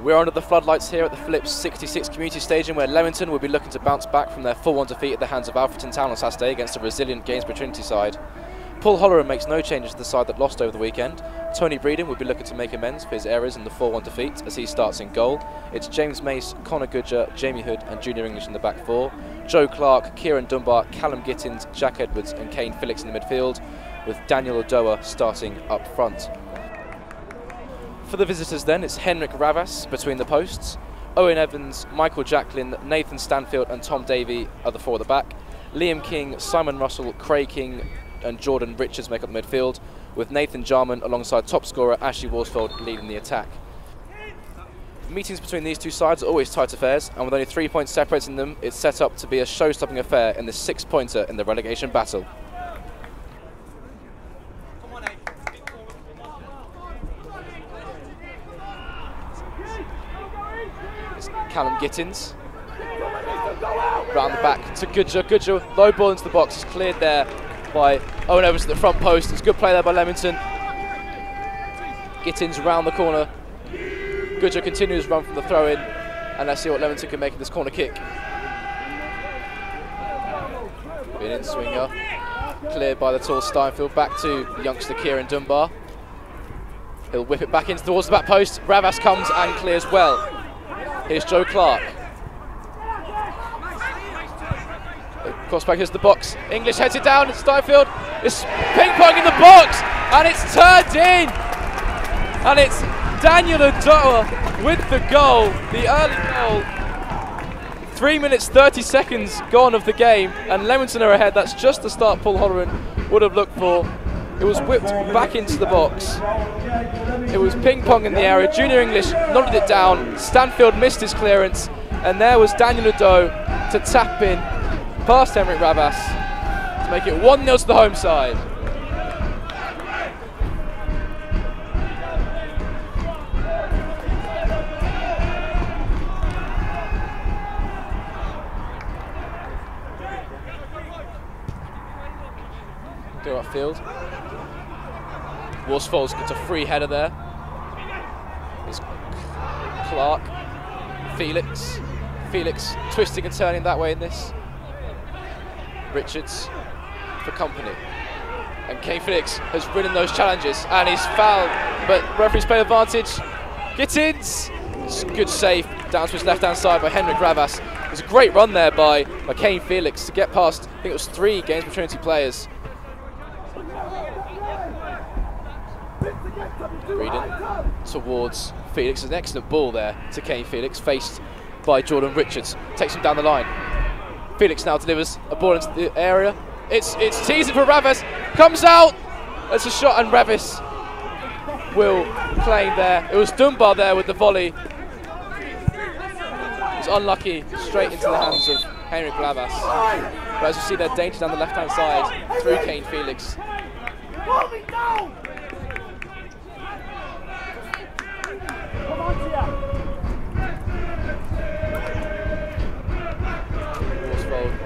We're under the floodlights here at the Phillips 66 Community Stadium, where Leamington will be looking to bounce back from their 4-1 defeat at the hands of Alfreton Town on Saturday against a resilient Gainsborough Trinity side. Paul Holleran makes no changes to the side that lost over the weekend. Tony Breeden will be looking to make amends for his errors in the 4-1 defeat as he starts in goal. It's James Mace, Connor Goodger, Jamie Hood and Junior English in the back four. Joe Clark, Kieran Dunbar, Callum Gittins, Jack Edwards and Kane Phillips in the midfield, with Daniel Odoa starting up front. For the visitors then, it's Henrik Ravas between the posts. Owen Evans, Michael Jacklin, Nathan Stanfield and Tom Davey are the four at the back. Liam King, Simon Russell, Craig King and Jordan Richards make up the midfield, with Nathan Jarman alongside top scorer Ashley Worsfold leading the attack. Meetings between these two sides are always tight affairs, and with only 3 points separating them, it's set up to be a show-stopping affair in the 6-pointer in the relegation battle. It's Callum Gittins. Round the back to Goodger. Goodger, low ball into the box, is cleared there by Owen Evans at the front post. It's a good play there by Leamington. Gittins round the corner. Goodger continues run from the throw-in, and let's see what Leamington can make of this corner kick. Being in swinger, cleared by the tall Steinfield, back to youngster Kieran Dunbar. He'll whip it back into towards the back post. Ravas comes and clears well. Here's Joe Clark. Cross back into the box. English heads it down. Steinfield is ping-pong in the box, and it's turned in. And it's Daniel Odoa with the goal, the early goal. 3 minutes 30 seconds gone of the game, and Leamington are ahead. That's just the start Paul Holleran would have looked for. It was whipped back into the box. It was ping-pong in the area. Junior English nodded it down. Stanfield missed his clearance, and there was Daniel Odoa to tap in past Henrik Ravas to make it 1-0 to the home side. Go upfield. Worsfold gets a free header there. It's Clark, Felix twisting and turning that way in this. Richards for company, and Kane Phillips has ridden those challenges, and he's fouled, but referee's played advantage. Gittins, good save down to his left hand side by Henrik Ravas. There's a great run there by Kane Felix to get past, I think it was 3 Gainsborough Trinity players. Breeden towards Felix, an excellent ball there to Kane Felix, faced by Jordan Richards, takes him down the line. Felix now delivers a ball into the area. It's teasing for Ravas, comes out. That's a shot, and Ravas will claim there. It was Dunbar there with the volley. It's unlucky, straight into the hands of Henrik Ravas. But as you see, they're danger down the left-hand side through Kane Felix.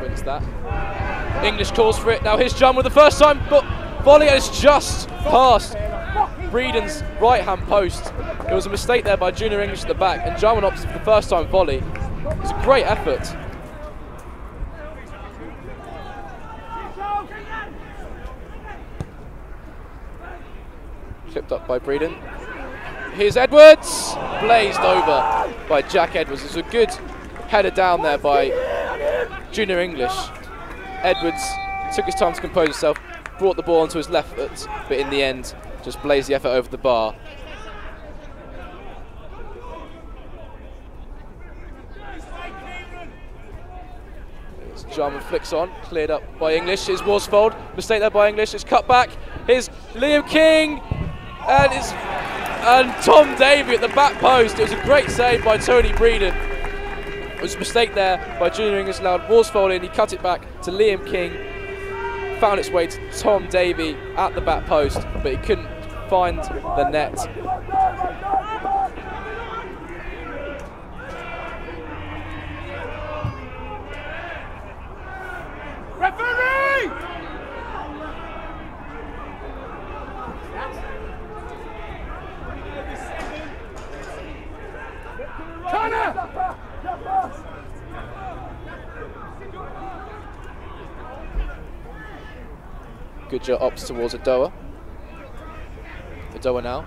Wins that. English calls for it. Now here's John with the first time volley, and it's just past Breeden's right hand post. It was a mistake there by Junior English at the back, and John opted for the first time volley. It was a great effort. Clipped up by Breeden. Here's Edwards, blazed over by Jack Edwards. It's a good header down there by Junior English. Edwards took his time to compose himself, brought the ball onto his left foot, but in the end just blazed the effort over the bar. Jarman flicks on, cleared up by English. Here's Worsfold, mistake there by English. It's cut back. Here's Liam King, and Tom Davey at the back post. It was a great save by Tony Breeden. It was a mistake there by Junior English, allowed Worsfold in. He cut it back to Liam King, found its way to Tom Davey at the back post, but he couldn't find the net. Referee! Goodger opts towards Adoa. Adoa now.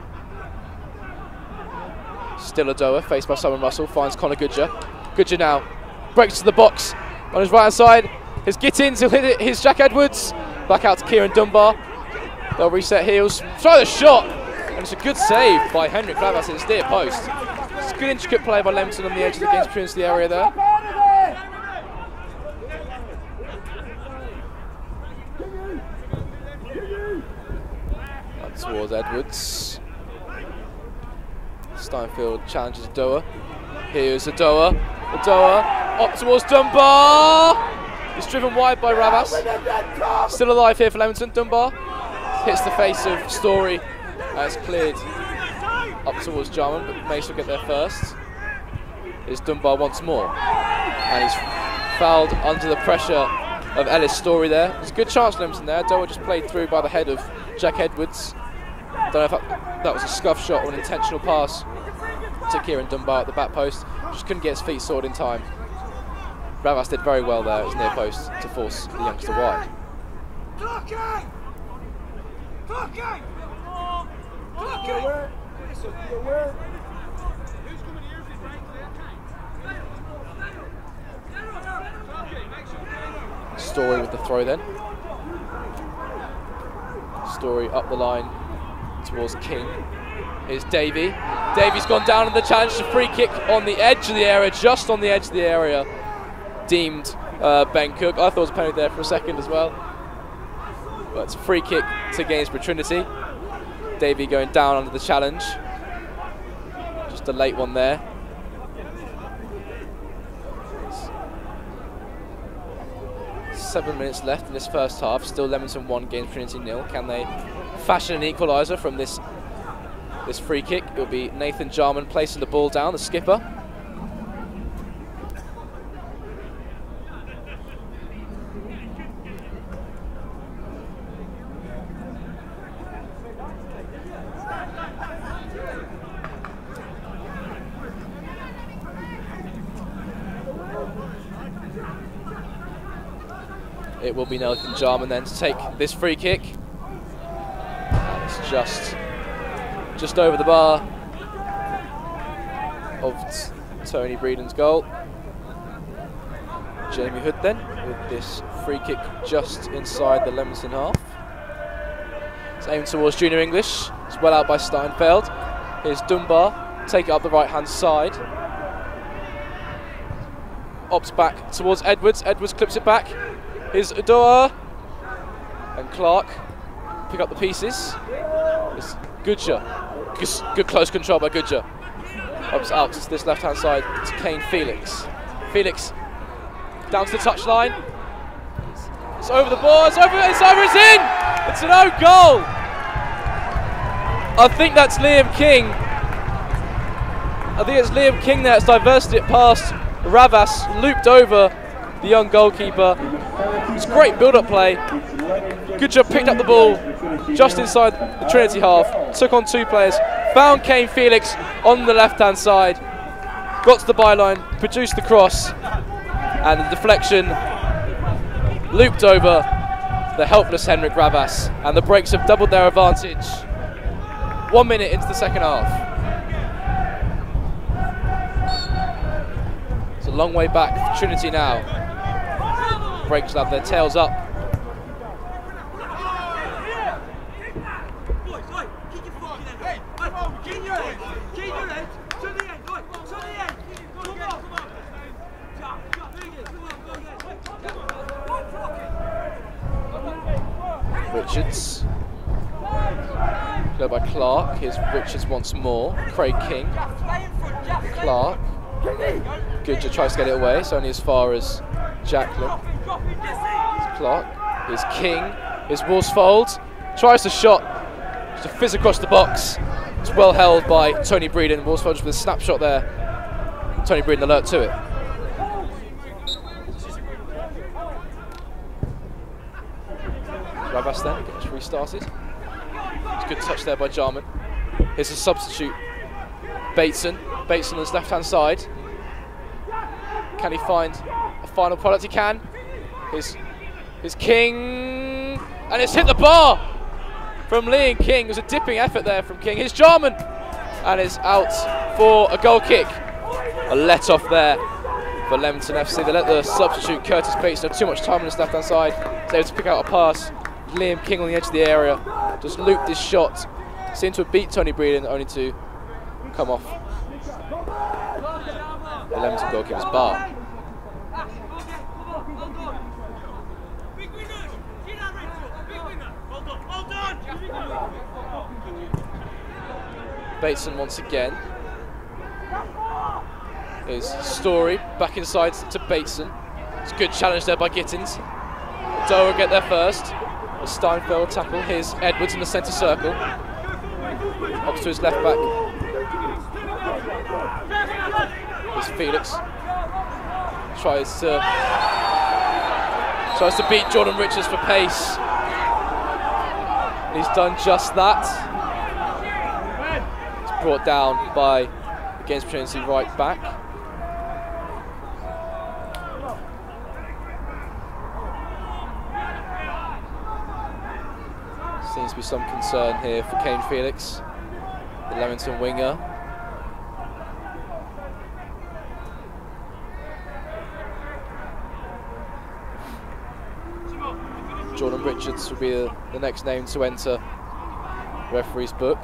Still Adoa, faced by Simon Russell, finds Connor Goodger. Goodger now breaks to the box on his right hand side. His Gittins, he'll hit it. Here's Jack Edwards. Back out to Kieran Dunbar. They'll reset heels. Try the shot! And it's a good save by Henrik Ravas in his near post. It's a good intricate play by Leamington on the edge of the Gainsborough Trinity area there. Up towards Edwards. Steinfield challenges Adoa. Here's Adoa. Adoa up towards Dunbar. He's driven wide by Ravas. Still alive here for Leamington. Dunbar hits the face of Story. It's cleared up towards Jarman, but Mace will get there first. Here's Dunbar once more. And he's fouled under the pressure of Ellis Story there. There's a good chance for Leamington there. Adoa just played through by the head of Jack Edwards. Don't know if that was a scuff shot or an intentional pass to Kieran Dunbar at the back post. Just couldn't get his feet sorted in time. Ravas did very well there at his near post to force the youngster wide. Story with the throw then. Story up the line towards King. Here's Davey. Davey's gone down in the challenge. A free kick on the edge of the area, just on the edge of the area. Deemed Ben Cook. I thought it was a penalty there for a second as well. But it's a free kick to Gainsborough Trinity. Davey going down under the challenge. Just a late one there. There's 7 minutes left in this first half. Still Leamington 1, Gainsborough Trinity 0. Can they fashion an equaliser from this free kick? It'll be Nathan Jarman placing the ball down, the skipper. It will be Nathan Jarman then to take this free kick. And it's just over the bar of Tony Breeden's goal. Jamie Hood then with this free kick just inside the Leamington half. It's aimed towards Junior English. It's well out by Steinfeld. Here's Dunbar, take it up the right hand side. Opts back towards Edwards. Edwards clips it back. Here's Adoa and Clark pick up the pieces. It's Goodger. Good close control by Goodger. Ups out to this left hand side to Kane Felix. Felix down to the touchline. It's over the ball. It's over. It's in. It's an own goal. I think that's Liam King. I think it's Liam King that's diverted it past Ravas, looped over the young goalkeeper. It's great build-up play. Goodger picked up the ball just inside the Trinity half, took on 2 players, found Kane Felix on the left-hand side, got to the byline, produced the cross, and the deflection looped over the helpless Henrik Ravas, and the Breaks have doubled their advantage. 1 minute into the second half. It's a long way back for Trinity now. Breaks will have their tails up. Richards. Played by Clark. Here's Richards once more. Craig King. Clark. Goodger tries to get it away. It's only as far as Jacqueline. Here's Clark. Here's King. Here's Worsfold. Tries the shot. Just a fizz across the box. It's well held by Tony Breeden. Worsfold just with a snapshot there. Tony Breeden alert to it. Ravas then gets restarted. It's a good touch there by Jarman. Here's a substitute. Bateson. Bateson on his left hand side. Can he find a final product? He can. Here's King. and it's hit the bar from Lee and King. It was a dipping effort there from King. Here's Jarman, and it's out for a goal kick. A let off there for Leamington FC. They let the substitute Curtis Bates have too much time on his left hand side. He's able to pick out a pass. Liam King on the edge of the area just looped his shot. Seemed to have beat Tony Breeden, only to come off the Leamington goalkeeper's bar. Bateson once again. Here's Story back inside to Bateson. It's a good challenge there by Gittins. Dover get there first. A Steinfeld tackle. Here's Edwards in the centre circle. Up to his left back. Here's Felix. Tries to beat Jordan Richards for pace. And he's done just that. It's brought down by the Gainsborough Trinity right back. Seems to be some concern here for Kane Felix, the Leamington winger. Jordan Richards will be the next name to enter the referee's book.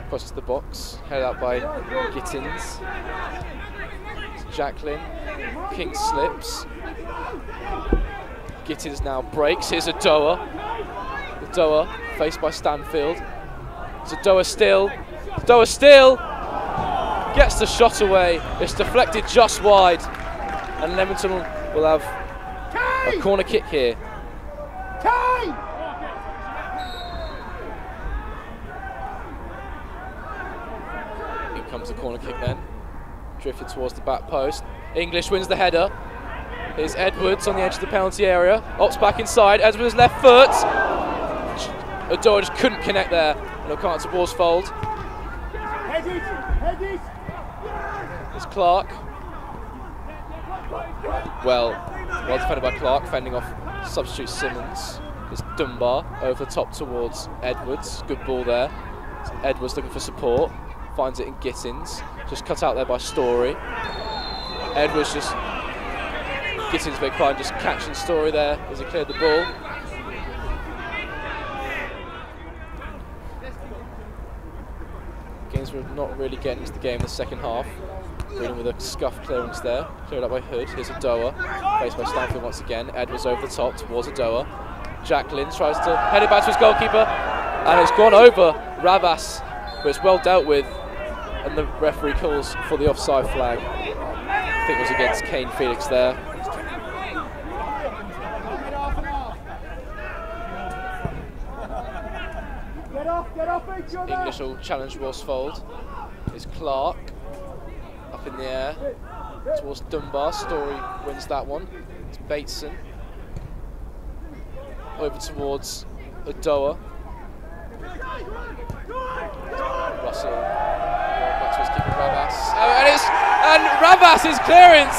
Crosses the box, headed out by Gittins. Jacqueline, King slips. Gittins now breaks. Here's Adoa. Adoa faced by Stanfield. It's Adoa still. Adoa still gets the shot away. It's deflected just wide, and Leamington will have a corner kick here. Comes the corner kick then, drifted towards the back post. English wins the header. Here's Edwards on the edge of the penalty area. Opts back inside, Edwards left foot. Adoa just couldn't connect there. No can't towards fold. It's Clark. Well defended by Clark, fending off substitute Simmons. It's Dunbar over the top towards Edwards. Good ball there. It's Edwards looking for support. Finds it in Gittins, just cut out there by Story. Edwards just, Gittins big fine, just catching Story there as he cleared the ball. Gainsborough not really getting into the game in the second half. Dealing with a scuff clearance there, cleared up by Hood. Here's Adoa, faced by Stanfield once again. Edwards over the top towards Adoa. Jacqueline tries to head it back to his goalkeeper, and it's gone over Ravas, but it's well dealt with. And the referee calls for the offside flag. I think it was against Kane Felix there. English will challenge Worsfold. It's Clark up in the air towards Dunbar. Story wins that one. It's Bateson over towards Adoa. Russell. Back to his keeper Ravas. And Ravas' clearance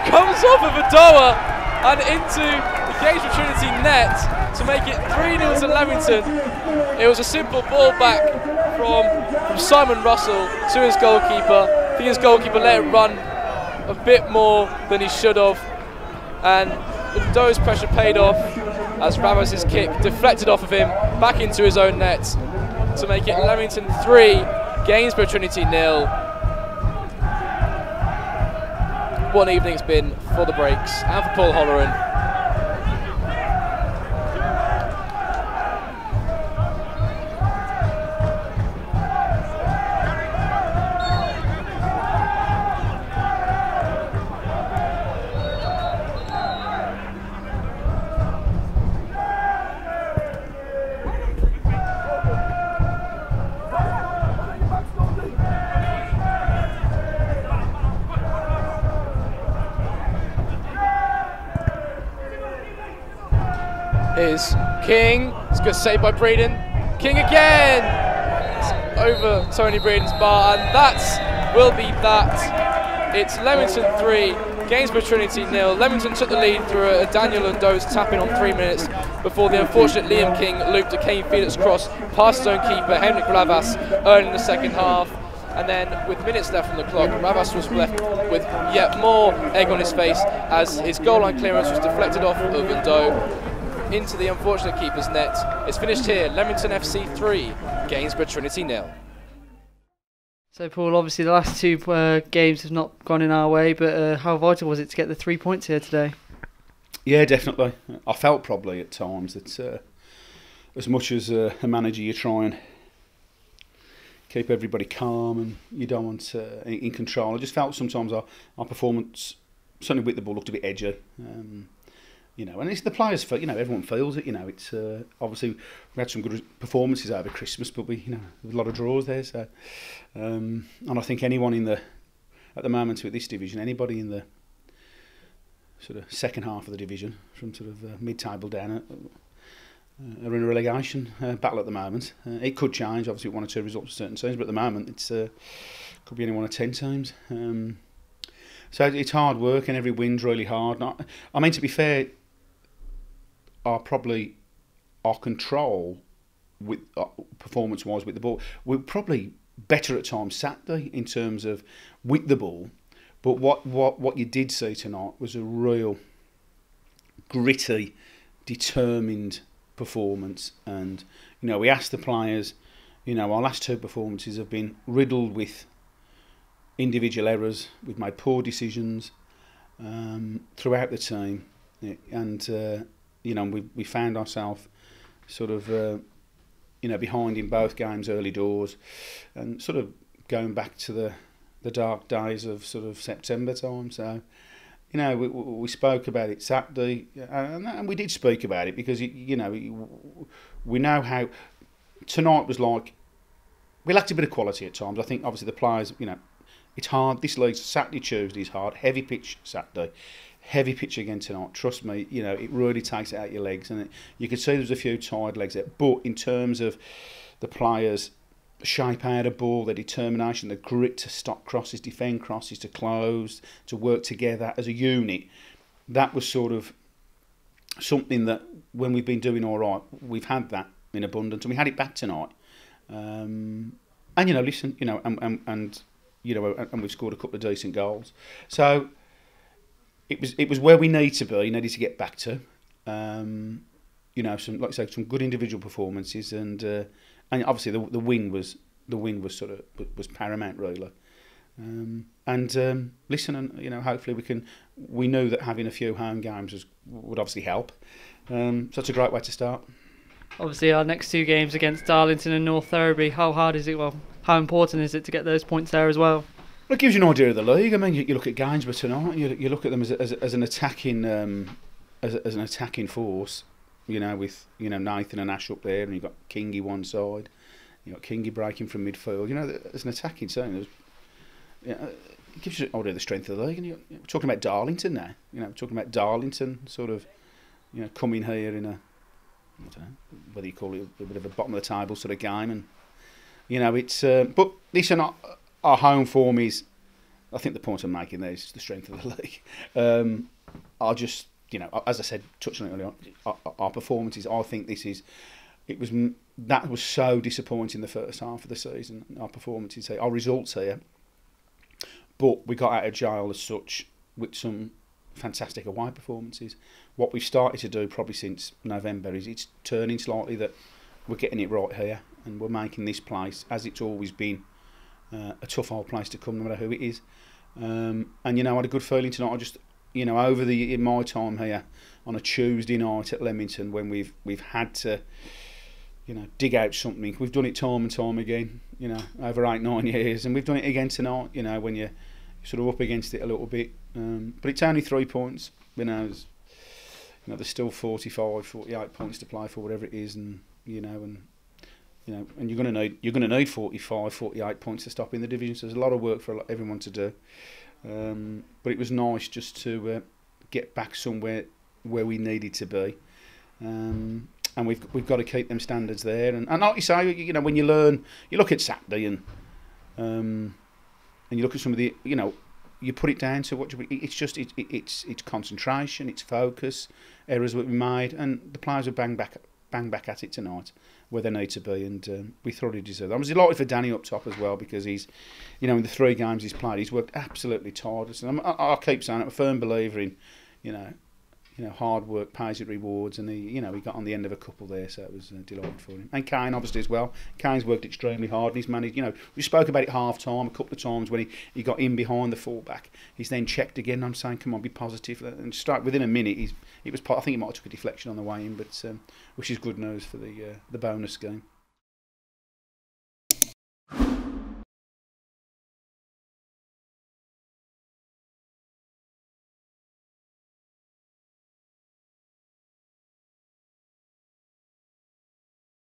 comes off of Adoa and into the Gainsborough Trinity net to make it 3-0 to Leamington. It was a simple ball back from Simon Russell to his goalkeeper. I think his goalkeeper let it run a bit more than he should have, and Adoa's pressure paid off as Ravas' kick deflected off of him back into his own net to make it Leamington 3, Gainsborough Trinity 0. What an evening it's been for the Breaks and for Paul Holleran. Is King It's a good save by Breeden. King again! It's over Tony Breeden's bar, and that will be that. It's Leamington 3, Gainsborough Trinity 0. Leamington took the lead through a Daniel Ndo's tap-in on 3 minutes before the unfortunate Liam King looped a Kane Felix cross past his own keeper, Henrik Ravas, early in the second half. And then, with minutes left on the clock, Ravas was left with yet more egg on his face as his goal line clearance was deflected off of Ndo into the unfortunate keeper's net. It's finished here, Leamington FC 3, Gainsborough Trinity 0. So Paul, obviously the last two games have not gone in our way, but how vital was it to get the 3 points here today? Yeah, definitely. I felt probably at times that as much as a manager, you try and keep everybody calm and you don't want in control. I just felt sometimes our performance, certainly with the ball, looked a bit edgy. You know, and it's the players, everyone feels it. You know, it's obviously we had some good performances over Christmas, but we, a lot of draws there. So, and I think anyone at the moment with this division, anybody in the sort of second half of the division, from sort of mid-table down, are in a relegation battle at the moment. It could change, obviously, with 1 or 2 results for certain teams, but at the moment it's could be any 1 or 10 teams. So it's hard work, and every win's really hard. I mean, to be fair, our control with performance-wise with the ball, we're probably better at times Saturday in terms of with the ball. But what you did see tonight was a real gritty, determined performance. And we asked the players. Our last 2 performances have been riddled with individual errors. We've made poor decisions throughout the team, and we found ourselves sort of behind in both games early doors, and sort of going back to the dark days of sort of September time. So we spoke about it Saturday, and we did speak about it because we know how tonight was like. We lacked a bit of quality at times. I think obviously the players, it's hard. This league, Saturday, Tuesday is hard. Heavy pitch Saturday, heavy pitch again tonight. Trust me, it really takes it out your legs, and you could see there was a few tired legs there. But in terms of the players' shape out of ball, their determination, the grit to stop crosses, defend crosses, to close, to work together as a unit, that was sort of something that when we've been doing all right, we've had that in abundance, and we had it back tonight. And we've scored a couple of decent goals. So it was where we need to be, needed to get back to. Some, like I say, some good individual performances, and obviously the win was paramount, really. Hopefully we knew that having a few home games would obviously help. So it's a great way to start. Obviously, our next 2 games against Darlington and North Thurby. How hard is it? Well, how important is it to get those points there as well? Well, it gives you an idea of the league. I mean, you look at Gainsborough tonight. You look at them as an attacking as an attacking force. With Nathan and Ash up there, and you've got Kingy one side. You've got Kingy breaking from midfield. As an attacking team, it gives you an idea of the strength of the league. And you're talking about Darlington now. We're talking about Darlington sort of, coming here in a, I don't know whether you call it a bit of a bottom of the table sort of game, and it's. But listen, our home form is. I think the point I'm making there is the strength of the league. I'll just, as I said, touching on it earlier on, our performances. I think that was so disappointing the first half of the season. Our performances here, our results here, but we got out of jail as such with some fantastic away performances. What we've started to do probably since November is it's turning slightly, that we're getting it right here, and we're making this place, as it's always been, a tough old place to come, no matter who it is. And I had a good feeling tonight. I just, over in my time here on a Tuesday night at Leamington, when we've had to, dig out something. We've done it time and time again, over 8-9 years, and we've done it again tonight. When you're sort of up against it a little bit, but it's only 3 points. There's still 45, 48 points to play for, whatever it is, and and you're going to need 45, 48 points to stop in the division. So there's a lot of work for everyone to do. But it was nice just to get back somewhere where we needed to be. And and we've got to keep them standards there. And like you say, you know, when you learn, you look at Saturday and you look at some of the, you know, you put it down to it's concentration, it's focus, errors that we made, and the players will bang back at it tonight where they need to be, and we thoroughly deserve that. I was delighted for Danny up top as well, because he's, you know, in the 3 games he's played, he's worked absolutely tirelessly. And I'll keep saying it, I'm a firm believer in, you know, hard work pays its rewards, and he got on the end of a couple there, so it was delighted for him. And Kane obviously as well. Kane's worked extremely hard, and he's managed. You know, we spoke about it half time a couple of times when he got in behind the fullback. He's then checked again. I'm saying, come on, be positive, and start within a minute. I think he might have took a deflection on the way in, but which is good news for the bonus game.